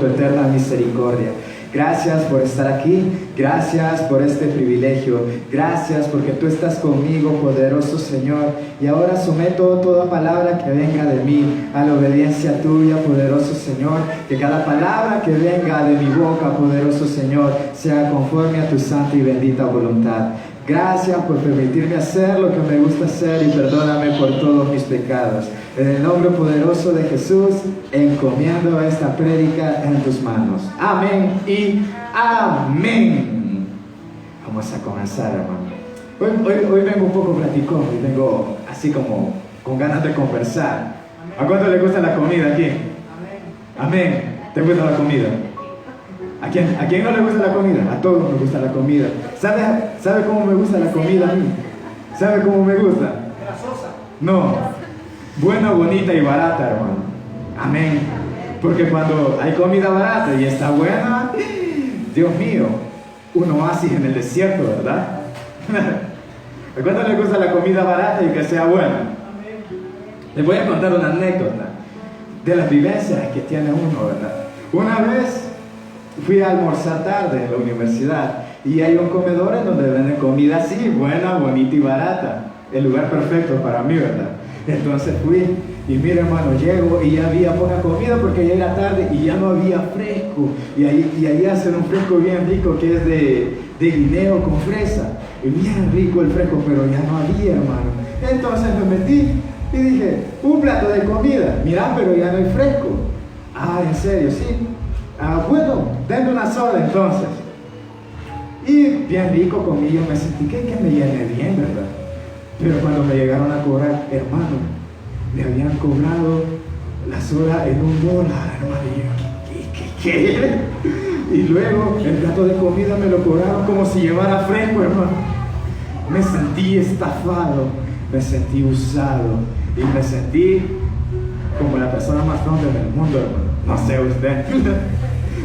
tu eterna misericordia. Gracias por estar aquí, gracias por este privilegio, gracias porque tú estás conmigo, poderoso Señor. Y ahora someto toda palabra que venga de mí a la obediencia tuya, poderoso Señor. Que cada palabra que venga de mi boca, poderoso Señor, sea conforme a tu santa y bendita voluntad. Gracias por permitirme hacer lo que me gusta hacer y perdóname por todos mis pecados. En el nombre poderoso de Jesús, encomiendo esta prédica en tus manos. Amén y amén. Vamos a comenzar, hermano. Hoy vengo un poco platicón, hoy vengo así como con ganas de conversar. ¿A cuánto le gusta la comida aquí? Amén. ¿Te gusta la comida? ¿A quién no le gusta la comida? A todos nos gusta la comida. ¿Sabe cómo me gusta la comida a mí? ¿Sabe cómo me gusta? Grasosa. No. Buena, bonita y barata, hermano. Amén. Porque cuando hay comida barata y está buena, Dios mío, un oasis en el desierto, ¿verdad? ¿A cuánto le gusta la comida barata y que sea buena? Les voy a contar una anécdota de las vivencias que tiene uno, ¿verdad? Una vez fui a almorzar tarde en la universidad y hay un comedor en donde venden comida así, buena, bonita y barata. El lugar perfecto para mí, ¿verdad? Entonces fui y mira, hermano, llego y ya había poca comida porque ya era tarde y ya no había fresco. Y ahí hacen un fresco bien rico que es de guineo con fresa. Y bien rico el fresco, pero ya no había, hermano. Entonces me metí y dije, un plato de comida. Mira, pero ya no hay fresco. Ah, ¿en serio? Sí. Ah, bueno, denme una sola entonces. Y bien rico comí, yo me sentí que me llené bien, ¿verdad? Pero cuando me llegaron a cobrar, hermano, me habían cobrado la soda en $1, hermano. Y yo, ¿qué? Y luego el plato de comida me lo cobraron como si llevara fresco, hermano. Me sentí estafado, me sentí usado y me sentí como la persona más tonta del mundo, hermano. No sé usted.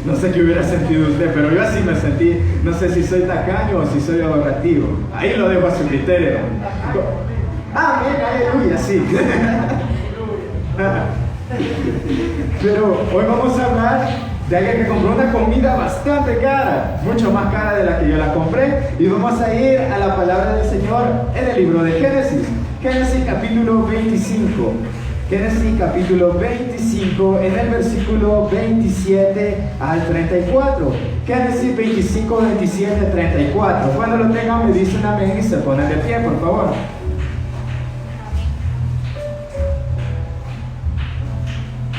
No sé qué hubiera sentido usted, pero yo así me sentí. No sé si soy tacaño o si soy ahorrativo. Ahí lo dejo a su criterio. Amén, aleluya, sí. Pero hoy vamos a hablar de alguien que compró una comida bastante cara, mucho más cara de la que yo la compré. Y vamos a ir a la palabra del Señor en el libro de Génesis. Génesis capítulo 25. Génesis capítulo 25, en el versículo 27 al 34. Génesis 25, 27, 34. Cuando lo tengan me dicen amén y se ponen de pie, por favor.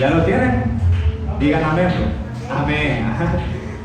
¿Ya lo tienen? Digan amén. Amén.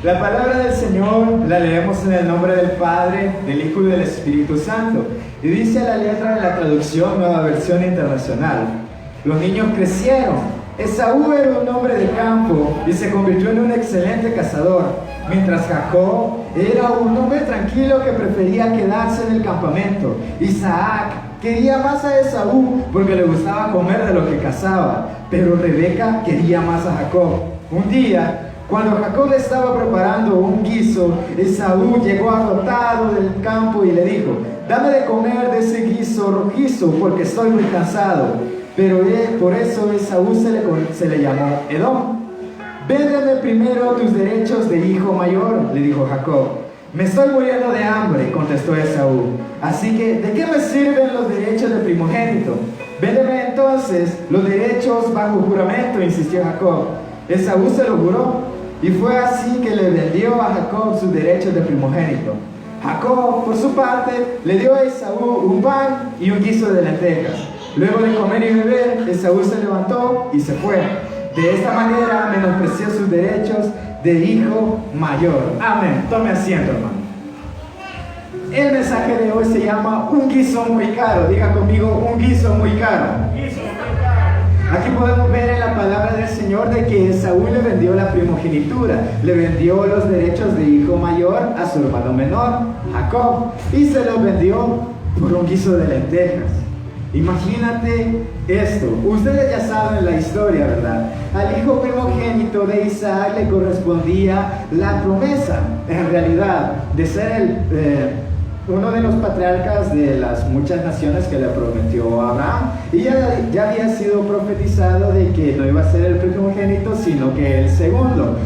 La palabra del Señor la leemos en el nombre del Padre, del Hijo y del Espíritu Santo. Y dice la letra de la traducción Nueva Versión Internacional. Los niños crecieron. Esaú era un hombre de campo y se convirtió en un excelente cazador, mientras Jacob era un hombre tranquilo que prefería quedarse en el campamento. Isaac quería más a Esaú porque le gustaba comer de lo que cazaba, pero Rebeca quería más a Jacob. Un día, cuando Jacob estaba preparando un guiso, Esaú llegó agotado del campo y le dijo: dame de comer de ese guiso rojizo porque estoy muy cansado. Pero por eso Esaú se le llamó Edom. Véndeme primero tus derechos de hijo mayor, le dijo Jacob. Me estoy muriendo de hambre, contestó Esaú. Así que, ¿de qué me sirven los derechos de primogénito? Véndeme entonces los derechos bajo juramento, insistió Jacob. Esaú se lo juró, y fue así que le vendió a Jacob sus derechos de primogénito. Jacob, por su parte, le dio a Esaú un pan y un guiso de lentejas. Luego de comer y beber, Esaú se levantó y se fue. De esta manera menospreció sus derechos de hijo mayor. Amén. Tome asiento, hermano. El mensaje de hoy se llama un guiso muy caro. Diga conmigo, un guiso muy caro. Aquí podemos ver en la palabra del Señor de que Esaú le vendió la primogenitura, le vendió los derechos de hijo mayor a su hermano menor, Jacob, y se los vendió por un guiso de lentejas. Imagínate esto. Ustedes ya saben la historia, ¿verdad? Al hijo primogénito de Isaac le correspondía la promesa, en realidad, de ser uno de los patriarcas de las muchas naciones que le prometió a Abraham. Y ya había sido profetizado de que no iba a ser el primogénito, sino que el segundo.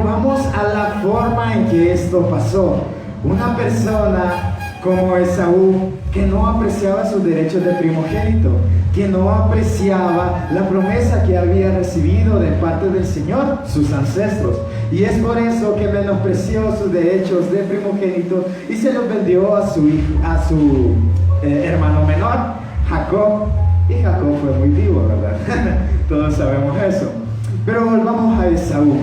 vamos a la forma en que esto pasó. Una persona como Esaú, que no apreciaba sus derechos de primogénito, que no apreciaba la promesa que había recibido de parte del Señor, sus ancestros. Y es por eso que menospreció sus derechos de primogénito y se los vendió a su hermano menor, Jacob. Y Jacob fue muy vivo, ¿verdad? Todos sabemos eso. Pero volvamos a Esaú.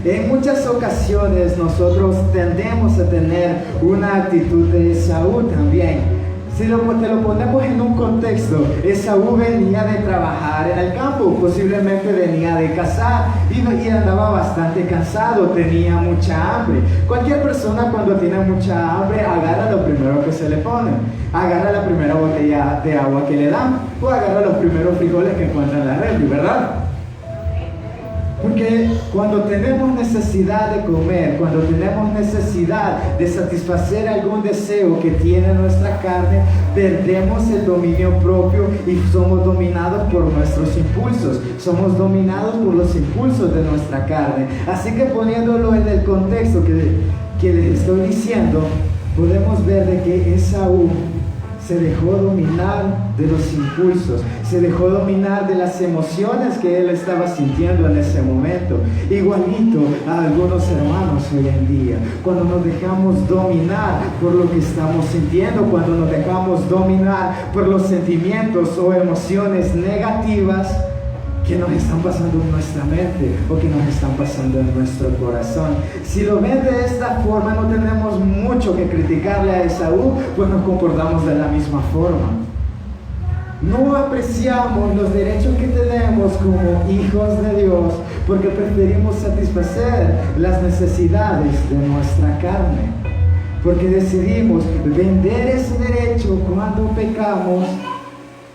En muchas ocasiones nosotros tendemos a tener una actitud de Esaú también. Si te lo ponemos en un contexto, Esaú venía de trabajar en el campo, posiblemente venía de cazar y andaba bastante cansado, tenía mucha hambre. Cualquier persona cuando tiene mucha hambre agarra lo primero que se le pone, agarra la primera botella de agua que le dan o agarra los primeros frijoles que encuentra en la refri, ¿verdad? Porque cuando tenemos necesidad de comer, cuando tenemos necesidad de satisfacer algún deseo que tiene nuestra carne, perdemos el dominio propio y somos dominados por nuestros impulsos, somos dominados por los impulsos de nuestra carne. Así que poniéndolo en el contexto que les estoy diciendo, podemos ver de que Esaú se dejó dominar de los impulsos, se dejó dominar de las emociones que él estaba sintiendo en ese momento. Igualito a algunos hermanos hoy en día, cuando nos dejamos dominar por lo que estamos sintiendo, cuando nos dejamos dominar por los sentimientos o emociones negativas que nos están pasando en nuestra mente o que nos están pasando en nuestro corazón. Si lo ven de esta forma, no tenemos mucho que criticarle a Esaú, pues nos comportamos de la misma forma. No apreciamos los derechos que tenemos como hijos de Dios porque preferimos satisfacer las necesidades de nuestra carne, porque decidimos vender ese derecho cuando pecamos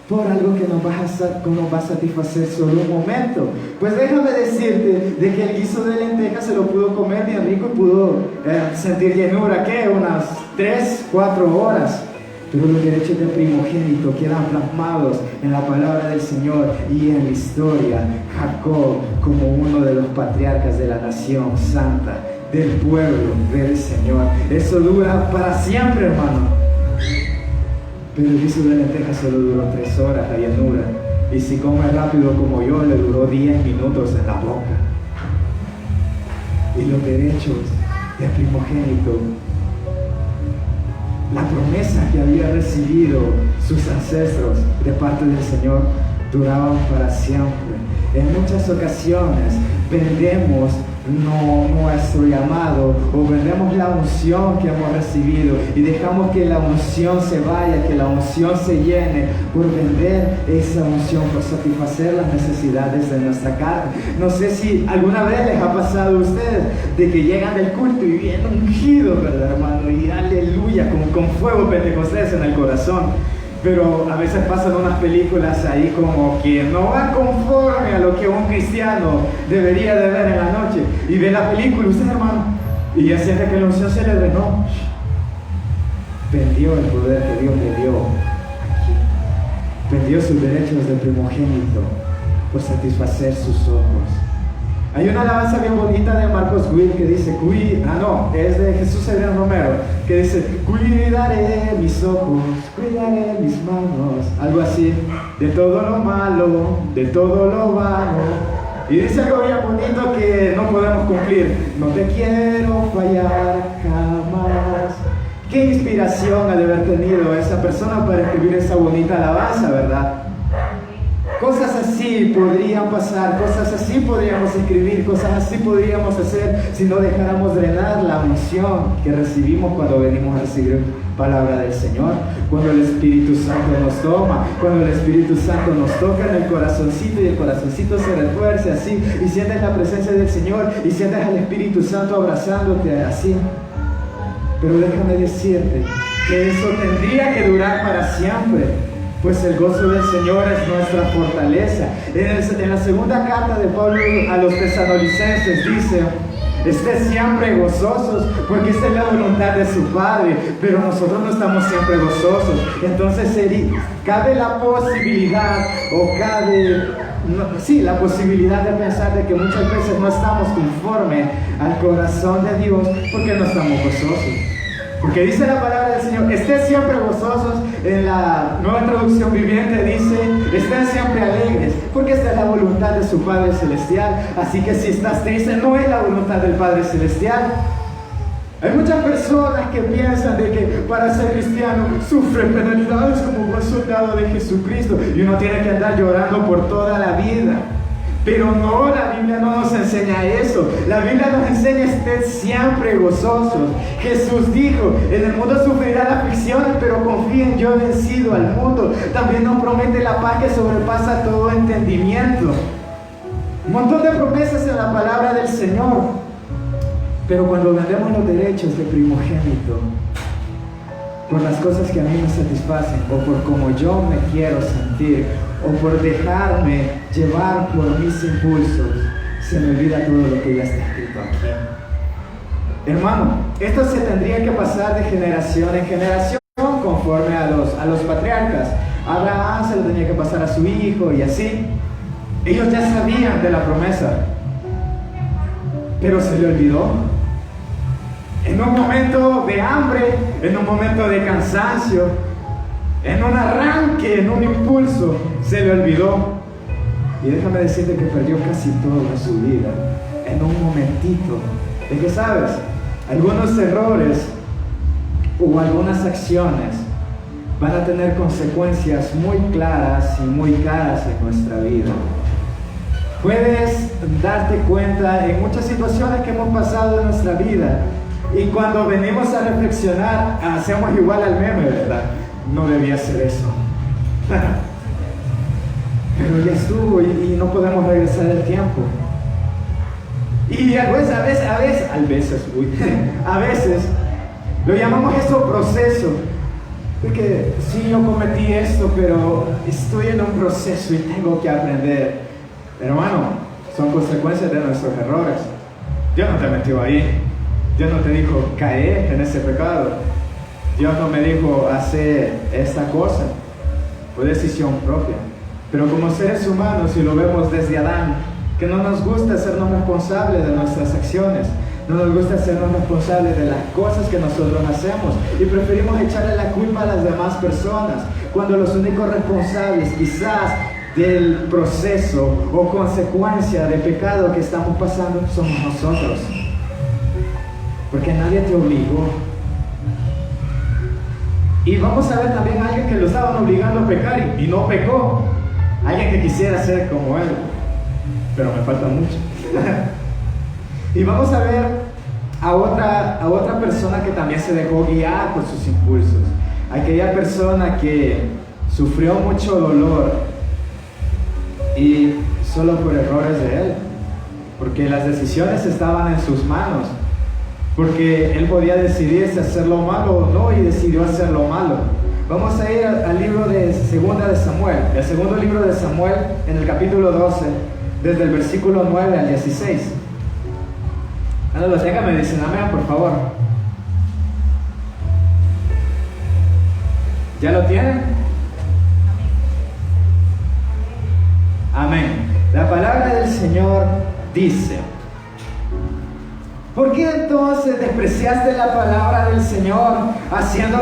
por algo que nos va a satisfacer solo un momento. Pues déjame decirte de que el guiso de lentejas se lo pudo comer bien rico y pudo sentir llenura, ¿qué? Unas 3, 4 horas. Pero los derechos del primogénito quedan plasmados en la palabra del Señor y en la historia. Jacob como uno de los patriarcas de la nación santa, del pueblo del Señor. Eso dura para siempre, hermano. Pero el guiso de lentejas solo duró 3 horas, la llanura. Y si come rápido como yo, le duró 10 minutos en la boca. Y los derechos del primogénito, la promesa que había recibido sus ancestros de parte del Señor, duraban para siempre. En muchas ocasiones vendemos nuestro llamado o vendemos la unción que hemos recibido y dejamos que la unción se vaya, que la unción se llene por vender esa unción, por satisfacer las necesidades de nuestra carne. No sé si alguna vez les ha pasado a ustedes de que llegan del culto y vienen ungidos, ¿verdad, hermano? Y aleluya, con fuego pentecostés en el corazón. Pero a veces pasan unas películas ahí como que no van conforme a lo que un cristiano debería de ver en la noche. Y ve la película, usted, hermano, y ya siente que la unción se le drenó. Vendió el poder que Dios le dio aquí. Vendió sus derechos de primogénito por satisfacer sus ojos. Hay una alabanza bien bonita de Marcos Witt que dice, es de Jesús Adrián Romero, que dice, cuidaré mis ojos, cuidaré mis manos, algo así, de todo lo malo, de todo lo vano. Y dice algo bien bonito que no podemos cumplir, no te quiero fallar jamás. Qué inspiración ha de haber tenido esa persona para escribir esa bonita alabanza, ¿verdad? Cosas así podrían pasar, cosas así podríamos escribir, cosas así podríamos hacer si no dejáramos drenar la unción que recibimos cuando venimos a recibir palabra del Señor. Cuando el Espíritu Santo nos toma, cuando el Espíritu Santo nos toca en el corazoncito y el corazoncito se refuerce así y sientes la presencia del Señor y sientes al Espíritu Santo abrazándote así. Pero déjame decirte que eso tendría que durar para siempre. Pues el gozo del Señor es nuestra fortaleza. En la segunda carta de Pablo a los tesalonicenses dice, estén siempre gozosos, porque esta es la voluntad de su Padre, pero nosotros no estamos siempre gozosos. Entonces cabe la posibilidad o cabe la posibilidad de pensar de que muchas veces no estamos conforme al corazón de Dios porque no estamos gozosos. Porque dice la palabra del Señor, estén siempre gozosos. En la Nueva Traducción Viviente dice, estén siempre alegres, porque esta es la voluntad de su Padre Celestial. Así que si estás triste, no es la voluntad del Padre Celestial. Hay muchas personas que piensan de que para ser cristiano sufren penalidades como buen soldado de Jesucristo y uno tiene que andar llorando por toda la vida. Pero no, la Biblia no nos enseña eso. La Biblia nos enseña estar siempre gozosos. Jesús dijo, en el mundo sufrirá la aflicciones, pero confíen, yo he vencido al mundo. También nos promete la paz que sobrepasa todo entendimiento. Un montón de promesas en la palabra del Señor. Pero cuando vendemos los derechos de primogénito por las cosas que a mí me satisfacen, o por cómo yo me quiero sentir, o por dejarme llevar por mis impulsos, se me olvida todo lo que ya está escrito aquí. Hermano, esto se tendría que pasar de generación en generación conforme a los patriarcas. Abraham se lo tenía que pasar a su hijo y así. Ellos ya sabían de la promesa, pero se le olvidó. En un momento de hambre, en un momento de cansancio, en un arranque, en un impulso, se le olvidó. Y déjame decirte que perdió casi toda su vida en un momentito. Es que sabes, algunos errores o algunas acciones van a tener consecuencias muy claras y muy caras en nuestra vida. Puedes darte cuenta en muchas situaciones que hemos pasado en nuestra vida. Y cuando venimos a reflexionar, hacemos igual al meme, ¿verdad? No debía hacer eso. Pero ya estuvo y no podemos regresar el tiempo. Y a veces, lo llamamos eso proceso. Porque sí, yo cometí esto, pero estoy en un proceso y tengo que aprender. Hermano, son consecuencias de nuestros errores. Dios no te metió ahí. Dios no te dijo caer en ese pecado. Dios no me dijo hacer esta cosa. Fue decisión propia. Pero como seres humanos, si lo vemos desde Adán, que no nos gusta hacernos responsables de nuestras acciones, no nos gusta hacernos responsables de las cosas que nosotros hacemos y preferimos echarle la culpa a las demás personas, cuando los únicos responsables quizás del proceso o consecuencia de pecado que estamos pasando somos nosotros. Porque nadie te obligó. Y vamos a ver también a alguien que lo estaban obligando a pecar y no pecó. Alguien que quisiera ser como él. Pero me falta mucho. Y vamos a ver a otra persona que también se dejó guiar por sus impulsos. Aquella persona que sufrió mucho dolor y solo por errores de él. Porque las decisiones estaban en sus manos. Porque él podía decidir si hacer lo malo o no, y decidió hacer lo malo. Vamos a ir al libro de Segunda de Samuel, el segundo libro de Samuel, en el capítulo 12, desde el versículo 9 al 16. Cuando lo tenga me dicen amén, por favor. ¿Ya lo tienen? Amén. La palabra del Señor dice: ¿por qué entonces despreciaste la palabra del Señor, haciendo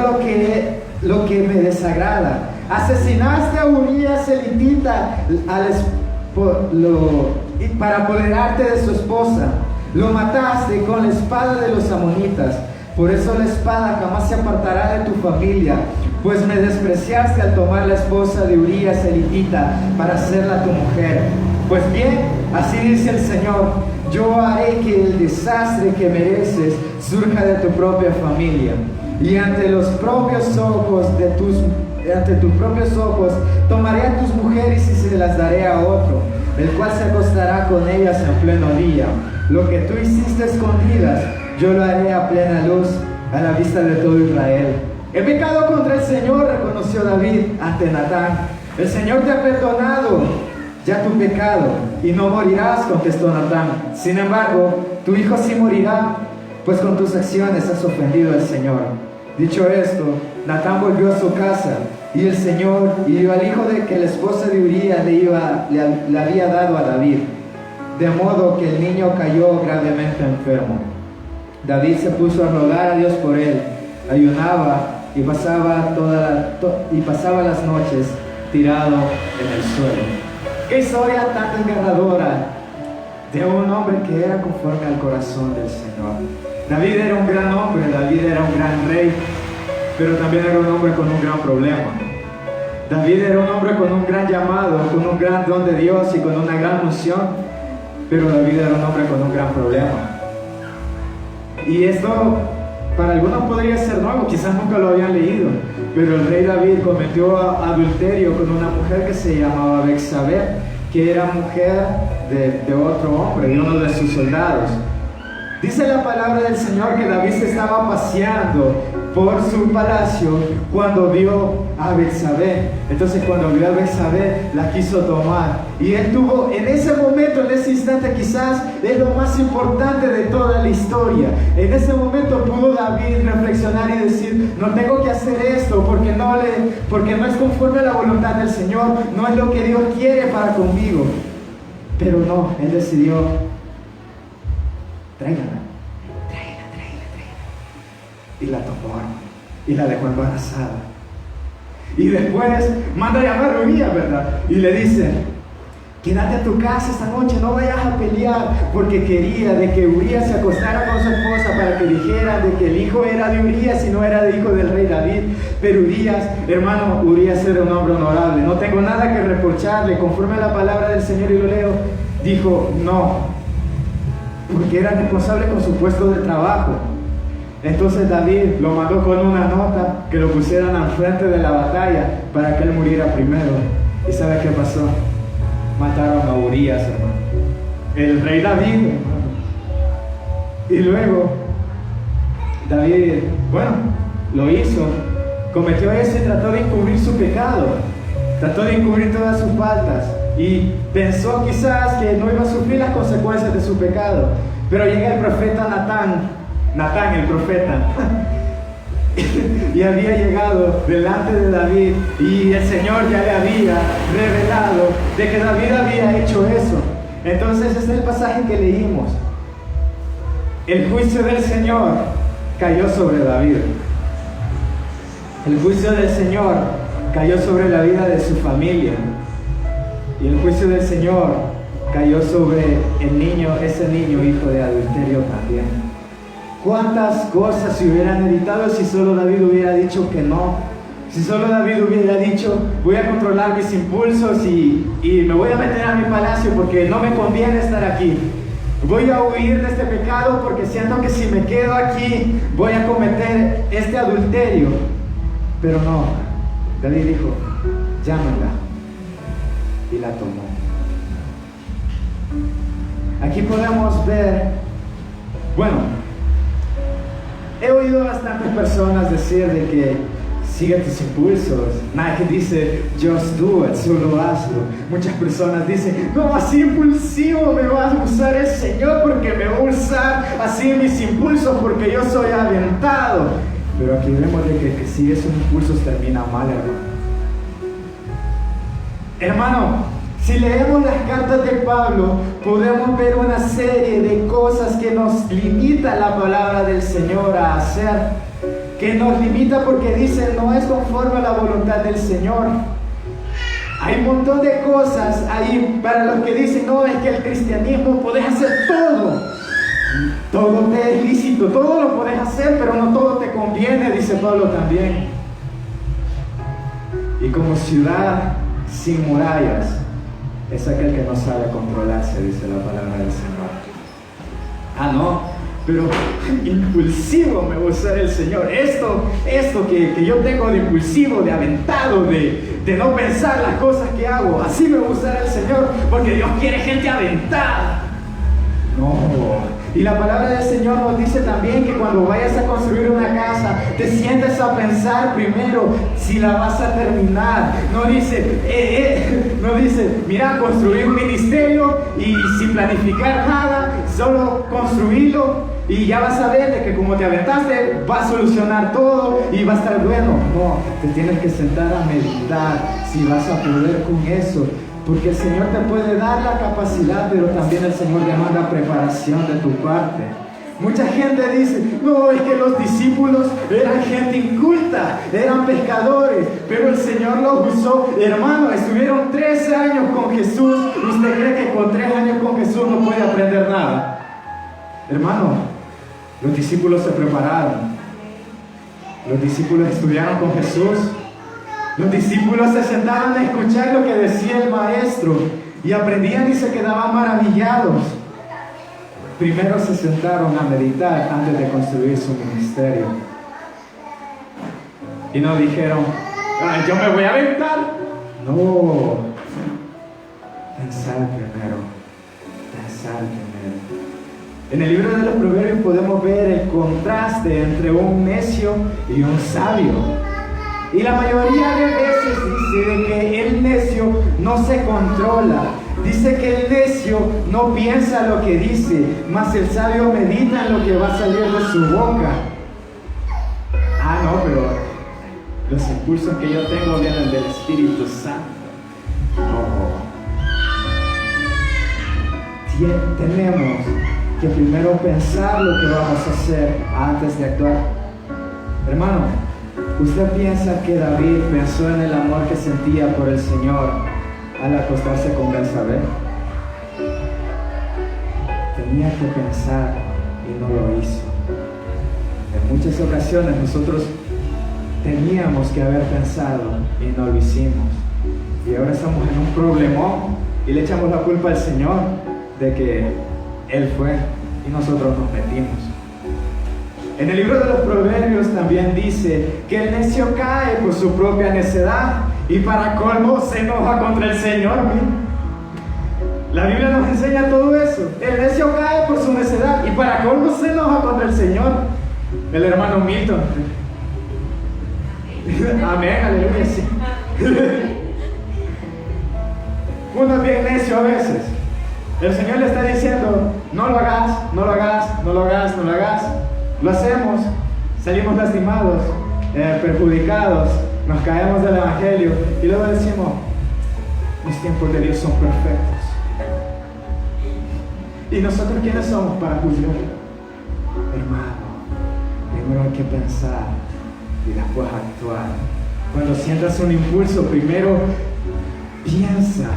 lo que me desagrada? Asesinaste a Urías elitita para apoderarte de su esposa. Lo mataste con la espada de los amonitas. Por eso la espada jamás se apartará de tu familia, pues me despreciaste al tomar la esposa de Urías elitita para hacerla tu mujer. Pues bien, así dice el Señor: yo haré que el desastre que mereces surja de tu propia familia, y ante tus propios ojos tomaré a tus mujeres y se las daré a otro, el cual se acostará con ellas en pleno día. Lo que tú hiciste escondidas, yo lo haré a plena luz, a la vista de todo Israel. He pecado contra el Señor, reconoció David ante Natán. El Señor te ha perdonado ya tu pecado, y no morirás, contestó Natán. Sin embargo, tu hijo sí morirá, pues con tus acciones has ofendido al Señor. Dicho esto, Natán volvió a su casa, Y el Señor hirió al hijo de que la esposa de Urías le había dado a David, de modo que el niño cayó gravemente enfermo. David se puso a rogar a Dios por él, ayunaba y pasaba las noches tirado en el suelo. ¡Qué historia tan desgarradora de un hombre que era conforme al corazón del Señor! David era un gran hombre, David era un gran rey, pero también era un hombre con un gran problema. David era un hombre con un gran llamado, con un gran don de Dios y con una gran unción, pero David era un hombre con un gran problema. Y esto para algunos podría ser nuevo, quizás nunca lo habían leído, pero el rey David cometió adulterio con una mujer que se llamaba Betsabé, que era mujer de otro hombre, de uno de sus soldados. Dice la palabra del Señor que David se estaba paseando por su palacio cuando vio a Betsabé. Entonces cuando vio a Betsabé la quiso tomar, y él tuvo en ese momento, en ese instante, quizás es lo más importante de toda la historia. En ese momento pudo David reflexionar y decir: no tengo que hacer esto porque no es conforme a la voluntad del Señor, no es lo que Dios quiere para conmigo. Pero no, él decidió: tráigala. Y la tomó y la dejó embarazada. Y después manda a llamar a Urías, ¿verdad? Y le dice: quédate a tu casa esta noche, no vayas a pelear, porque quería de que Urías se acostara con su esposa para que dijera de que el hijo era de Urías y no era de hijo del rey David. Pero Urías, hermano, Urías era un hombre honorable, no tengo nada que reprocharle, conforme a la palabra del Señor, y lo leo, dijo no, porque era responsable con su puesto de trabajo. Entonces David lo mandó con una nota que lo pusieran al frente de la batalla para que él muriera primero. ¿Y sabe qué pasó? Mataron a Urías, hermano, el rey David, hermano. Y luego David, bueno, lo hizo, cometió eso y trató de encubrir su pecado, trató de encubrir todas sus faltas, y pensó quizás que no iba a sufrir las consecuencias de su pecado. Pero llega el profeta Natán el profeta y había llegado delante de David, y el Señor ya le había revelado de que David había hecho eso. Entonces este es el pasaje que leímos. El juicio del Señor cayó sobre David. El juicio del Señor cayó sobre la vida de su familia, y el juicio del Señor cayó sobre ese niño hijo de adulterio también. ¿Cuántas cosas se hubieran evitado si solo David hubiera dicho que no? Si solo David hubiera dicho: voy a controlar mis impulsos y me voy a meter a mi palacio porque no me conviene estar aquí. Voy a huir de este pecado porque siento que si me quedo aquí voy a cometer este adulterio. Pero no, David dijo: llámala. Y la tomó. Aquí podemos ver, bueno, he oído a bastantes personas decir de que sigue tus impulsos. Nadie dice just do it, solo hazlo. Muchas personas dicen: no, así impulsivo me va a usar el Señor, porque me va a usar así mis impulsos porque yo soy aventado. Pero aquí vemos de que si esos impulsos termina mal, hermano. Hermano, si leemos las cartas de Pablo, podemos ver una serie de cosas que nos limita la palabra del Señor a hacer, que nos limita porque dice: no es conforme a la voluntad del Señor. Hay un montón de cosas ahí para los que dicen: no, es que el cristianismo podés hacer todo te es lícito, todo lo podés hacer, pero no todo te conviene, dice Pablo también. Y como ciudad sin murallas es aquel que no sabe controlarse, dice la palabra del Señor. Ah, no, pero impulsivo me va a usar el Señor. Esto que yo tengo de impulsivo, de aventado, de no pensar las cosas que hago, así me va a usar el Señor, porque Dios quiere gente aventada. No. Y la palabra del Señor nos dice también que cuando vayas a construir una casa, te sientes a pensar primero si la vas a terminar. No dice, mira, construir un ministerio y sin planificar nada, solo construirlo y ya vas a ver de que como te aventaste va a solucionar todo y va a estar bueno. No, te tienes que sentar a meditar si vas a poder con eso, porque el Señor te puede dar la capacidad, pero también el Señor demanda preparación de tu parte. Mucha gente dice, no, es que los discípulos eran gente inculta, eran pescadores, pero el Señor los usó. Hermano, estuvieron 13 años con Jesús. ¿Usted cree que con 3 años con Jesús no puede aprender nada? Hermano, los discípulos se prepararon. Los discípulos estudiaron con Jesús. Los discípulos se sentaban a escuchar lo que decía el maestro y aprendían y se quedaban maravillados. Primero se sentaron a meditar antes de construir su ministerio. Y no dijeron, yo me voy a aventar. No. Pensar primero. Pensar primero. En el libro de los Proverbios podemos ver el contraste entre un necio y un sabio. Y la mayoría de veces dice de que el necio no se controla. Dice que el necio no piensa lo que dice, mas el sabio medita en lo que va a salir de su boca. Ah, no, pero los impulsos que yo tengo vienen del Espíritu Santo. No. Tenemos que primero pensar lo que vamos a hacer antes de actuar. Hermano, ¿usted piensa que David pensó en el amor que sentía por el Señor al acostarse con Betsabé? Tenía que pensar y no lo hizo. En muchas ocasiones nosotros teníamos que haber pensado y no lo hicimos. Y ahora estamos en un problemón y le echamos la culpa al Señor de que Él fue y nosotros nos metimos. En el libro de los Proverbios también dice que el necio cae por su propia necedad y para colmo se enoja contra el Señor. La Biblia nos enseña todo eso. El necio cae por su necedad y para colmo se enoja contra el Señor. El hermano Milton. Amén, aleluya, sí. Uno es bien necio a veces. El Señor le está diciendo, no lo hagas, no lo hagas, no lo hagas, no lo hagas. Lo hacemos, salimos lastimados, perjudicados, nos caemos del Evangelio y luego decimos, los tiempos de Dios son perfectos. ¿Y nosotros quiénes somos para juzgar? Hermano, primero hay que pensar y después actuar. Cuando sientas un impulso, primero piensa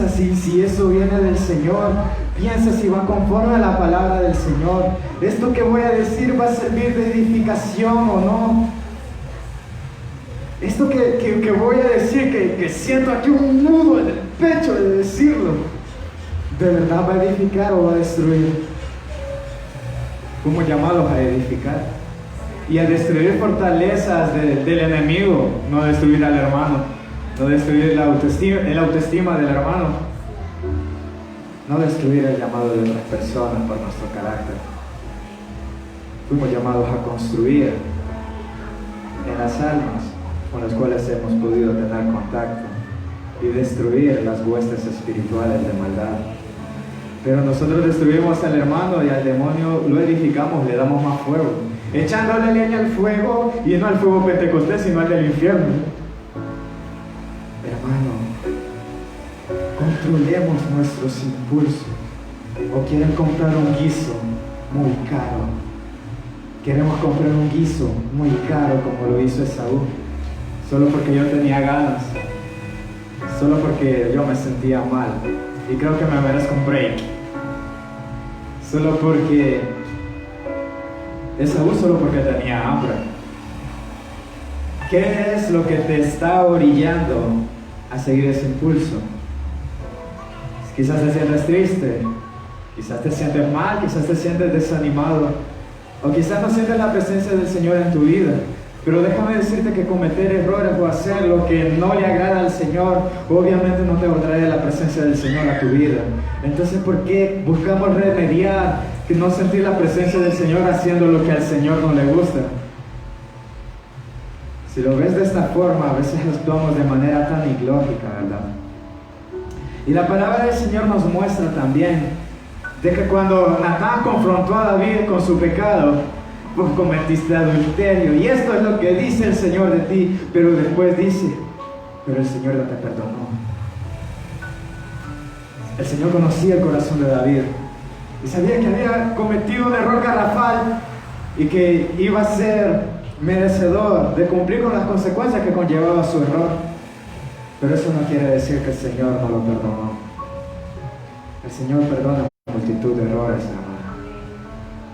si eso viene del Señor. Piensa si va conforme a la palabra del Señor. ¿Esto que voy a decir va a servir de edificación o no? Esto que voy a decir, que siento aquí un nudo en el pecho de decirlo, ¿de verdad va a edificar o va a destruir? Fuimos llamados a edificar y a destruir fortalezas del enemigo, no destruir al hermano, no destruir la autoestima del hermano. No destruir el llamado de otras personas por nuestro carácter. Fuimos llamados a construir en las almas con las cuales hemos podido tener contacto y destruir las huestes espirituales de maldad. Pero nosotros destruimos al hermano y al demonio lo edificamos, le damos más fuego, echándole leña al fuego, y no al fuego pentecostés, sino al del infierno. Hermano, controlemos nuestros impulsos. O quieren comprar un guiso muy caro. Queremos comprar un guiso muy caro como lo hizo Esaú, solo porque yo tenía ganas, solo porque yo me sentía mal y creo que me merezco un break, solo porque Esaú, solo porque tenía hambre. ¿Qué es lo que te está orillando a seguir ese impulso? Quizás te sientes triste, quizás te sientes mal, quizás te sientes desanimado, o quizás no sientes la presencia del Señor en tu vida. Pero déjame decirte que cometer errores o hacer lo que no le agrada al Señor, obviamente no te va a traer la presencia del Señor a tu vida. Entonces, ¿por qué buscamos remediar que no sentir la presencia del Señor haciendo lo que al Señor no le gusta? Si lo ves de esta forma, a veces actuamos de manera tan ilógica, ¿verdad? Y la palabra del Señor nos muestra también de que cuando Natán confrontó a David con su pecado, vos cometiste adulterio, y esto es lo que dice el Señor de ti, pero después dice, pero el Señor ya te perdonó. El Señor conocía el corazón de David y sabía que había cometido un error garrafal y que iba a ser merecedor de cumplir con las consecuencias que conllevaba su error. Pero eso no quiere decir que el Señor no lo perdonó. El Señor perdona multitud de errores, hermano.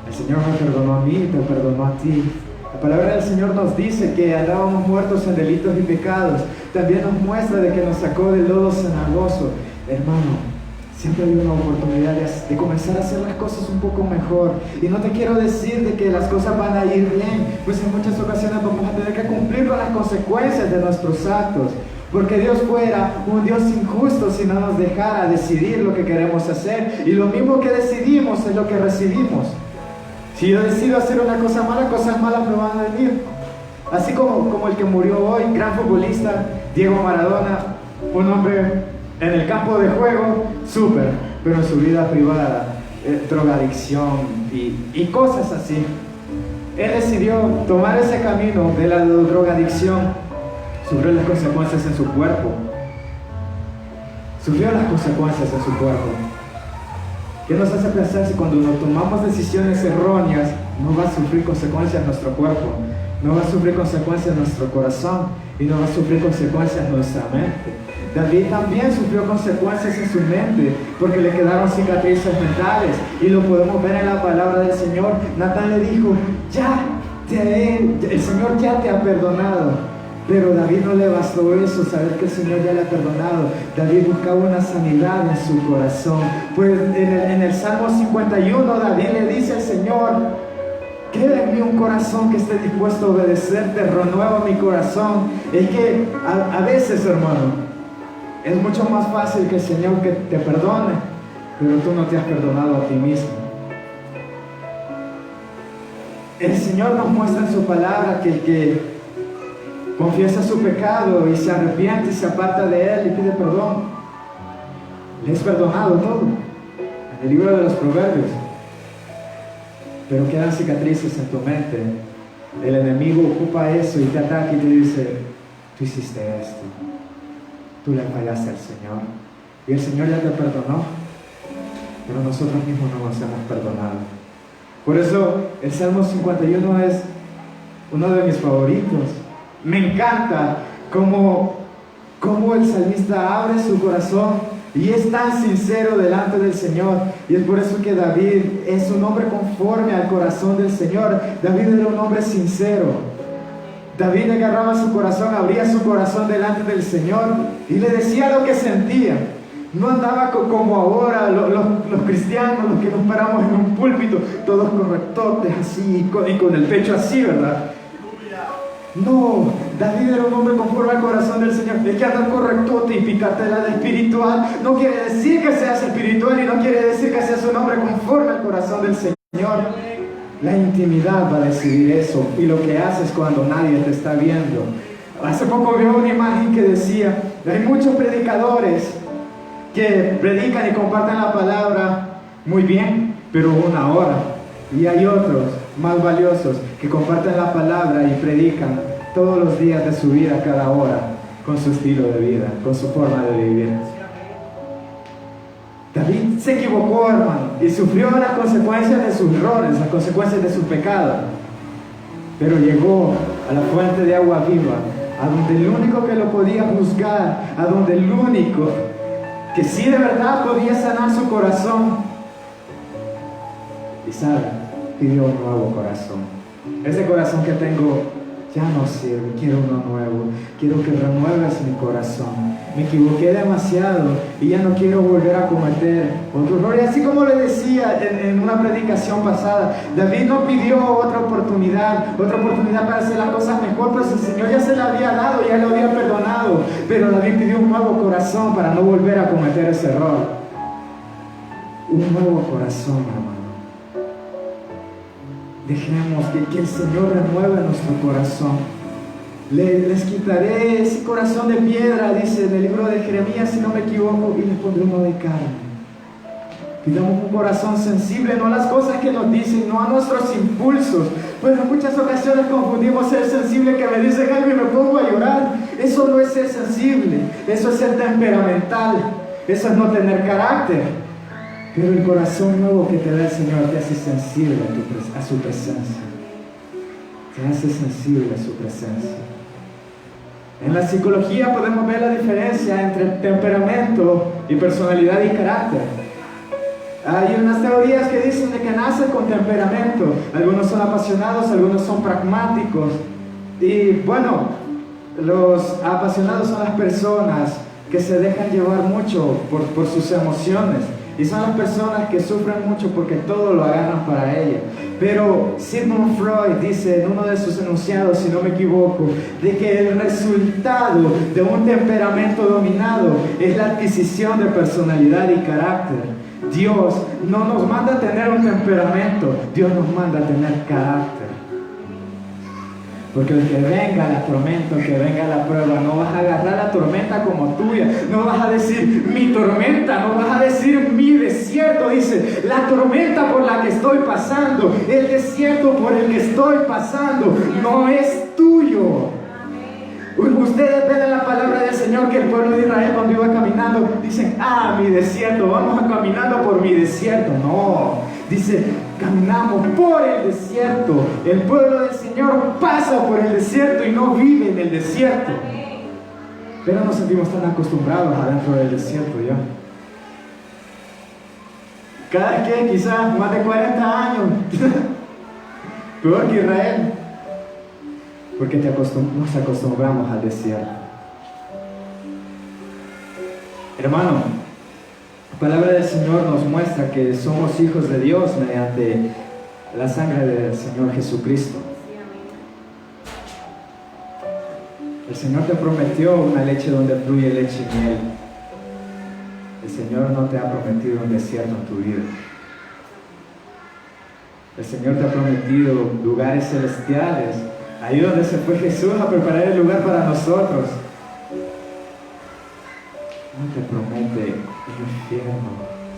El Señor me perdonó a mí, te perdonó a ti. La palabra del Señor nos dice que andábamos muertos en delitos y pecados. También nos muestra de que nos sacó del lodo cenagoso. Hermano, siempre hay una oportunidad de comenzar a hacer las cosas un poco mejor. Y no te quiero decir de que las cosas van a ir bien, pues en muchas ocasiones vamos a tener que cumplir con las consecuencias de nuestros actos. Porque Dios fuera un Dios injusto si no nos dejara decidir lo que queremos hacer. Y lo mismo que decidimos es lo que recibimos. Si yo decido hacer una cosa mala, cosas malas me van a venir. Así como el que murió hoy, gran futbolista, Diego Maradona, un hombre en el campo de juego, súper, pero en su vida privada, drogadicción y cosas así. Él decidió tomar ese camino de la drogadicción, sufrió las consecuencias en su cuerpo. Sufrió las consecuencias en su cuerpo. ¿Qué nos hace pensar si cuando nos tomamos decisiones erróneas no va a sufrir consecuencias en nuestro cuerpo, no va a sufrir consecuencias en nuestro corazón y no va a sufrir consecuencias en nuestra mente? David también sufrió consecuencias en su mente porque le quedaron cicatrices mentales y lo podemos ver en la palabra del Señor. Natán le dijo, el Señor ya te ha perdonado. Pero David no le bastó eso, saber que el Señor ya le ha perdonado. David buscaba una sanidad en su corazón. Pues en el Salmo 51 David le dice al Señor, crea en mí un corazón que esté dispuesto a obedecerte, renueva mi corazón. Es que a veces, hermano, es mucho más fácil que el Señor que te perdone, pero tú no te has perdonado a ti mismo. El Señor nos muestra en su palabra que el que confiesa su pecado y se arrepiente y se aparta de él y pide perdón, le es perdonado todo. En el libro de los Proverbios. Pero quedan cicatrices en tu mente. El enemigo ocupa eso y te ataca y te dice, tú hiciste esto, tú le fallaste al Señor y el Señor ya te perdonó, pero nosotros mismos no nos hemos perdonado. Por eso el Salmo 51 es uno de mis favoritos. Me encanta cómo el salmista abre su corazón y es tan sincero delante del Señor. Y es por eso que David es un hombre conforme al corazón del Señor. David era un hombre sincero. David agarraba su corazón, abría su corazón delante del Señor y le decía lo que sentía. No andaba como ahora los cristianos, los que nos paramos en un púlpito, todos correctotes así y con el pecho así, ¿verdad? No, David era un hombre conforme al corazón del Señor. El que anda correctote y picatela de espiritual no quiere decir que seas espiritual y no quiere decir que seas un hombre conforme al corazón del Señor. La intimidad va a decidir eso y lo que haces cuando nadie te está viendo. Hace poco vi una imagen que decía, hay muchos predicadores que predican y comparten la palabra muy bien, pero una hora. Y hay otros más valiosos que comparten la palabra y predican todos los días de su vida, cada hora, con su estilo de vida, con su forma de vivir. David se equivocó, hermano, y sufrió las consecuencias de sus errores, las consecuencias de su pecado. Pero llegó a la fuente de agua viva, a donde el único que lo podía juzgar, a donde el único que sí de verdad podía sanar su corazón. Y sabe, pidió un nuevo corazón. Ese corazón que tengo ya no sirve, quiero uno nuevo. Quiero que renueves mi corazón. Me equivoqué demasiado y ya no quiero volver a cometer otro error. Y así como le decía en una predicación pasada, David no pidió otra oportunidad para hacer las cosas mejor, pues el Señor ya se la había dado, ya lo había perdonado. Pero David pidió un nuevo corazón para no volver a cometer ese error. Un nuevo corazón, hermano. Dejemos que el Señor renueve nuestro corazón. Les quitaré ese corazón de piedra, dice en el libro de Jeremías, si no me equivoco, y les pondré uno de carne. Pidamos un corazón sensible, no a las cosas que nos dicen, no a nuestros impulsos. Pues en muchas ocasiones confundimos ser sensible, que me dicen algo y me pongo a llorar. Eso no es ser sensible, eso es ser temperamental, eso es no tener carácter. Pero el corazón nuevo que te da el Señor te hace sensible a su presencia. Te hace sensible a su presencia. En la psicología podemos ver la diferencia entre temperamento y personalidad y carácter. Hay unas teorías que dicen de que nace con temperamento. Algunos son apasionados, algunos son pragmáticos. Y bueno, los apasionados son las personas que se dejan llevar mucho por sus emociones. Y son las personas que sufren mucho porque todo lo agarran para ella. Pero Sigmund Freud dice en uno de sus enunciados, si no me equivoco, de que el resultado de un temperamento dominado es la adquisición de personalidad y carácter. Dios no nos manda a tener un temperamento, Dios nos manda a tener carácter. Porque el que venga la tormenta, el que venga la prueba, no vas a agarrar la tormenta como tuya, no vas a decir mi tormenta, no vas a decir mi desierto. Dice, la tormenta por la que estoy pasando, el desierto por el que estoy pasando, no es tuyo. Ustedes ven en la palabra del Señor que el pueblo de Israel, cuando iba caminando, dicen, mi desierto, vamos caminando por mi desierto. No, dice, caminamos por el desierto. El pueblo del Señor pasa por el desierto y no vive en el desierto. Pero nos sentimos tan acostumbrados adentro del desierto ya. Cada quien quizás más de 40 años, peor que Israel. Porque nos acostumbramos al desierto. Hermano, la palabra del Señor nos muestra que somos hijos de Dios mediante la sangre del Señor Jesucristo. El Señor te prometió una leche donde fluye leche y miel. El Señor no te ha prometido un desierto en tu vida. El Señor te ha prometido lugares celestiales. Ahí donde se fue Jesús a preparar el lugar para nosotros. No te promete el infierno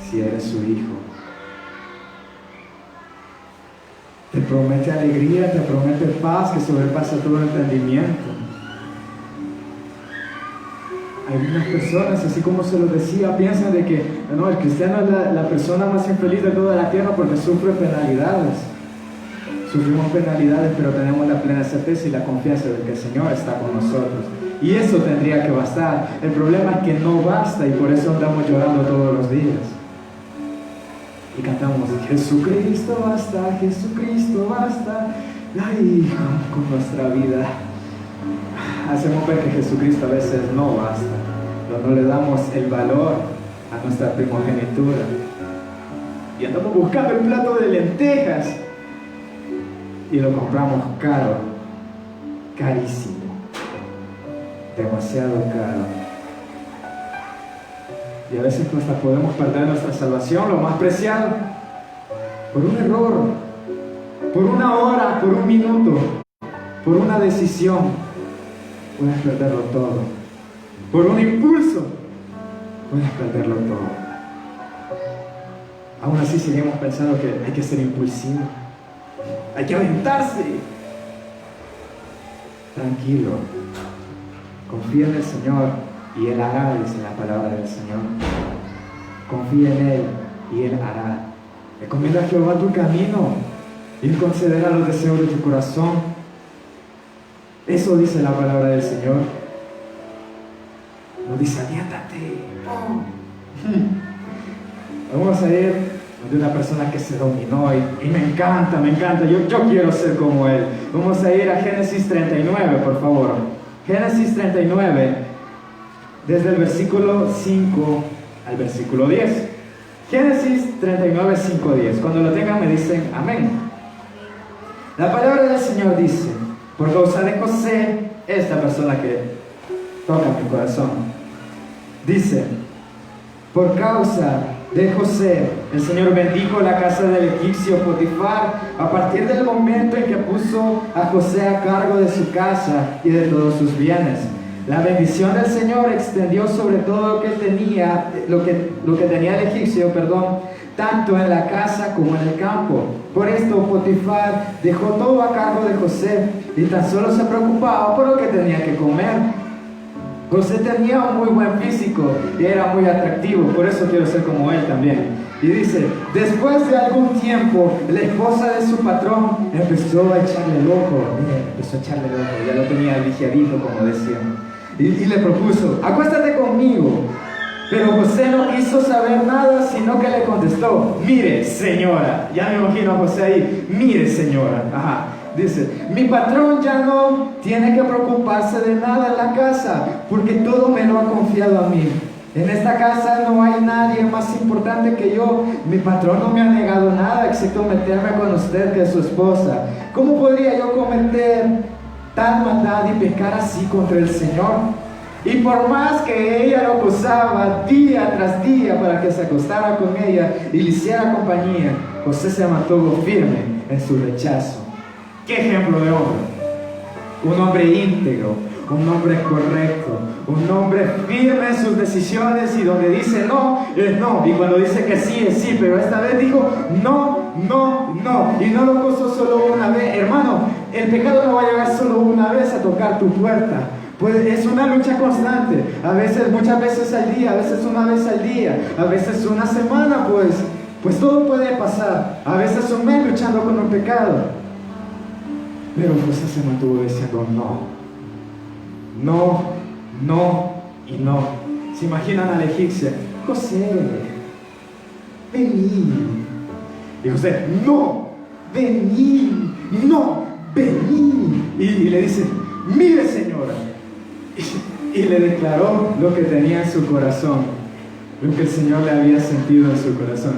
si eres su hijo. Te promete alegría, te promete paz que sobrepasa todo entendimiento. Algunas personas, así como se los decía, piensan de que no, el cristiano es la persona más infeliz de toda la tierra porque sufre penalidades. Sufrimos penalidades, pero tenemos la plena certeza y la confianza de que el Señor está con nosotros. Y eso tendría que bastar. El problema es que no basta y por eso andamos llorando todos los días. Y cantamos, Jesucristo basta, Jesucristo basta. Ay, con nuestra vida. Hacemos ver que Jesucristo a veces no basta. No le damos el valor a nuestra primogenitura. Y andamos buscando el plato de lentejas. Y lo compramos caro, carísimo, demasiado caro. Y a veces hasta podemos perder nuestra salvación, lo más preciado, por un error, por una hora, por un minuto, por una decisión. Puedes perderlo todo. Por un impulso, puedes perderlo todo. Aún así seguimos pensando que hay que ser impulsivo. Hay que aventarse. Tranquilo. Confía en el Señor y Él hará, dice la palabra del Señor. Confía en Él y Él hará. Encomienda a Jehová tu camino y Él concederá los deseos de tu corazón. Eso dice la palabra del Señor. No dice, aviéntate. Vamos a ir de una persona que se dominó y me encanta, yo quiero ser como él. Vamos a ir a Génesis 39, por favor. Génesis 39, desde el versículo 5 al versículo 10. Génesis 39, 5, 10. Cuando lo tengan me dicen amén. La palabra del Señor dice, por causa de José, esta persona que toca mi corazón, dice, por causa de José, el Señor bendijo la casa del egipcio Potifar a partir del momento en que puso a José a cargo de su casa y de todos sus bienes. La bendición del Señor extendió sobre todo lo que tenía el egipcio, tanto en la casa como en el campo. Por esto Potifar dejó todo a cargo de José y tan solo se preocupaba por lo que tenía que comer. José tenía un muy buen físico y era muy atractivo, por eso quiero ser como él también. Y dice, después de algún tiempo, la esposa de su patrón empezó a echarle el ojo. Empezó a echarle el ojo, ya lo tenía vigiadito, como decían. Y le propuso, acuéstate conmigo. Pero José no quiso saber nada, sino que le contestó, mire señora, ya me imagino a José ahí, mire señora, dice, mi patrón ya no tiene que preocuparse de nada en la casa, porque todo me lo ha confiado a mí. En esta casa no hay nadie más importante que yo. Mi patrón no me ha negado nada, excepto meterme con usted, que es su esposa. ¿Cómo podría yo cometer tal maldad y pecar así contra el Señor? Y por más que ella lo acosaba día tras día para que se acostara con ella y le hiciera compañía, José se mantuvo firme en su rechazo. ¿Qué ejemplo de hombre? Un hombre íntegro, un hombre correcto, un hombre firme en sus decisiones, y donde dice no, es no, y cuando dice que sí, es sí, pero esta vez dijo no, no, no, y no lo puso solo una vez. Hermano, el pecado no va a llegar solo una vez a tocar tu puerta. Pues es una lucha constante, a veces, muchas veces al día, a veces una vez al día, a veces una semana, pues todo puede pasar, a veces un mes luchando con el pecado. Pero José se mantuvo diciendo no, no, no y no. ¿Se imaginan a la egipcia? José, vení. Y José, no, vení, no, vení. Y le dice, mire señora. Y le declaró lo que tenía en su corazón, lo que el Señor le había sentido en su corazón.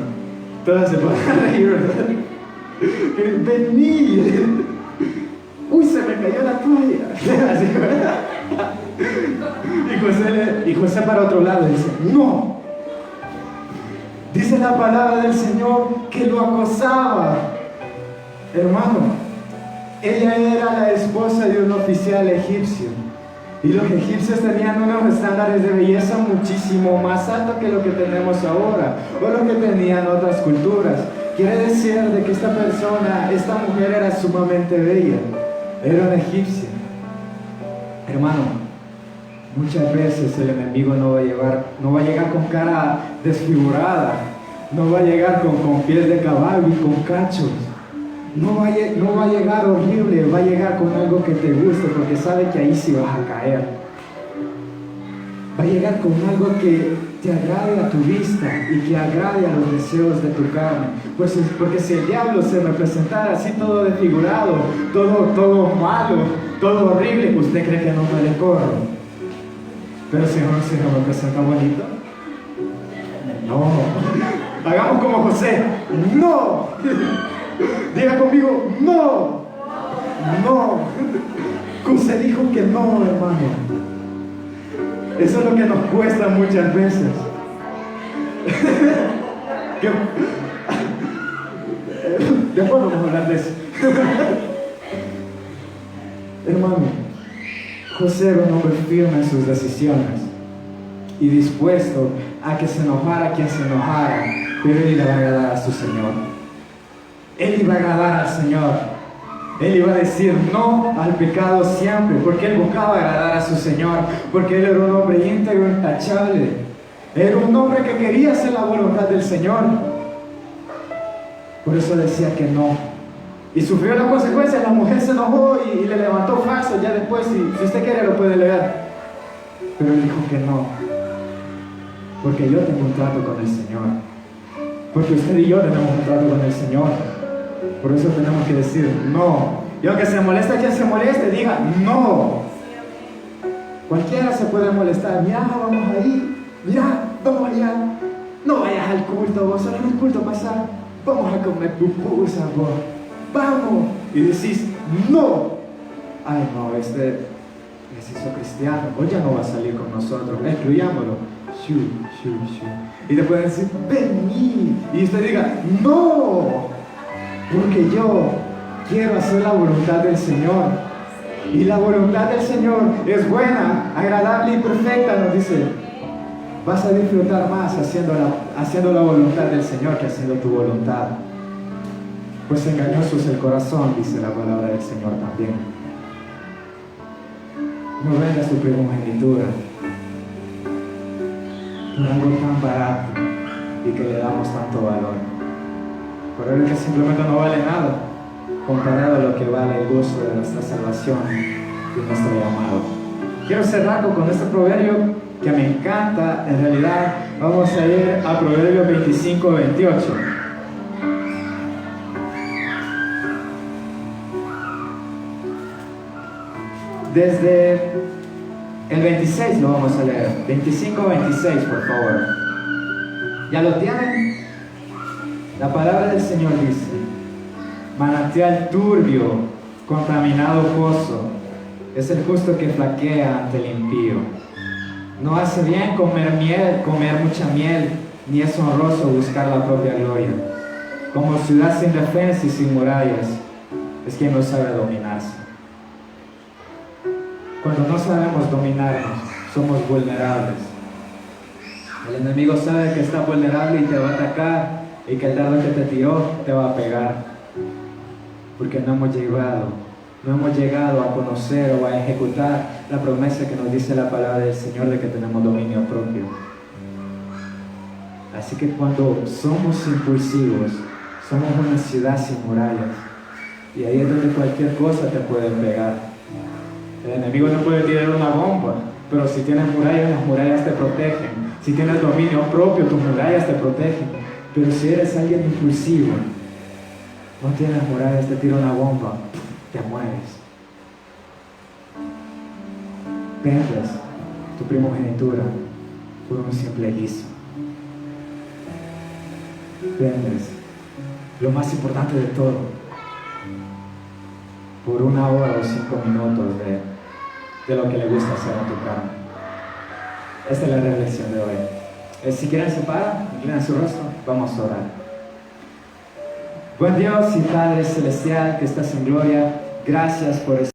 Todas se pueden reír, ¿verdad? Vení. Uy, se me cayó la toalla. Así, ¿verdad? Y José para otro lado dice, no. Dice la palabra del Señor que lo acosaba. Hermano, ella era la esposa de un oficial egipcio. Y los egipcios tenían unos estándares de belleza muchísimo más altos que lo que tenemos ahora, o lo que tenían otras culturas. Quiere decir de que esta persona, esta mujer era sumamente bella, era una egipcia. Hermano, muchas veces el enemigo no va a llegar con cara desfigurada, no va a llegar con pies de caballo y con cachos. No va a llegar horrible, va a llegar con algo que te guste, porque sabe que ahí sí vas a caer. Va a llegar con algo que te agrade a tu vista y que agrade a los deseos de tu carne. Pues porque si el diablo se representara así todo desfigurado, todo malo, todo horrible, ¿usted cree que no me le corro? Pero si no se representa bonito, no. Hagamos como José, no. Diga conmigo, no, no. José dijo que no, hermano. Eso es lo que nos cuesta muchas veces. Después vamos a hablar de eso. Hermano, José era un hombre firme en sus decisiones y dispuesto a que se enojara quien se enojara, pero él iba a agradar a su Señor. Él iba a agradar al Señor. Él iba a decir no al pecado siempre, porque él buscaba agradar a su Señor, porque él era un hombre íntegro, intachable. Era un hombre que quería hacer la voluntad del Señor. Por eso decía que no. Y sufrió las consecuencias. La mujer se enojó y le levantó falso. Ya después, si usted quiere, lo puede leer. Pero él dijo que no, porque yo tengo un trato con el Señor. Porque usted y yo tenemos un trato con el Señor. Por eso tenemos que decir no. Y aunque se moleste quien se moleste, diga no. Cualquiera se puede molestar. Mira, vamos ahí. Mira, vamos allá. No vayas al culto, vos solo en el culto pasar. Vamos a comer pupusas, vos. Vamos. Y decís no. Ay, no, se hizo cristiano. Hoy ya no va a salir con nosotros. Excluyámoslo. Y te pueden decir vení. Y usted diga no. Porque yo quiero hacer la voluntad del Señor. Y la voluntad del Señor es buena, agradable y perfecta, nos dice. Vas a disfrutar más haciendo la voluntad del Señor que haciendo tu voluntad. Pues engañoso es el corazón, dice la palabra del Señor también. No vendas tu primogenitura por algo tan barato y que le damos tanto valor. Por algo que simplemente no vale nada comparado a lo que vale el gozo de nuestra salvación y nuestro llamado. Quiero cerrar con este proverbio que me encanta. En realidad vamos a ir a Proverbios 25-28. Desde el 26 lo vamos a leer. 25-26, por favor. ¿Ya lo tienen? La palabra del Señor dice: manantial turbio, contaminado pozo, es el justo que flaquea ante el impío. No hace bien comer mucha miel, ni es honroso buscar la propia gloria. Como ciudad sin defensa y sin murallas, es quien no sabe dominarse. Cuando no sabemos dominarnos, somos vulnerables. El enemigo sabe que está vulnerable y te va a atacar, y que el dardo que te tiró te va a pegar. Porque no hemos llegado a conocer o a ejecutar la promesa que nos dice la palabra del Señor de que tenemos dominio propio. Así que cuando somos impulsivos, somos una ciudad sin murallas, y ahí es donde cualquier cosa te puede pegar. El enemigo no puede tirar una bomba, pero si tienes murallas, las murallas te protegen. Si tienes dominio propio, tus murallas te protegen. Pero si eres alguien impulsivo, no tienes murallas, te tira una bomba, te mueres. Vendes tu primogenitura por un simple guiso. Vendes lo más importante de todo por 1 hora o 5 minutos de lo que le gusta hacer a tu carne. Esta es la reflexión de hoy. Si quieren se paran, inclinan su rostro, vamos a orar. Buen Dios y Padre Celestial que estás en gloria, gracias por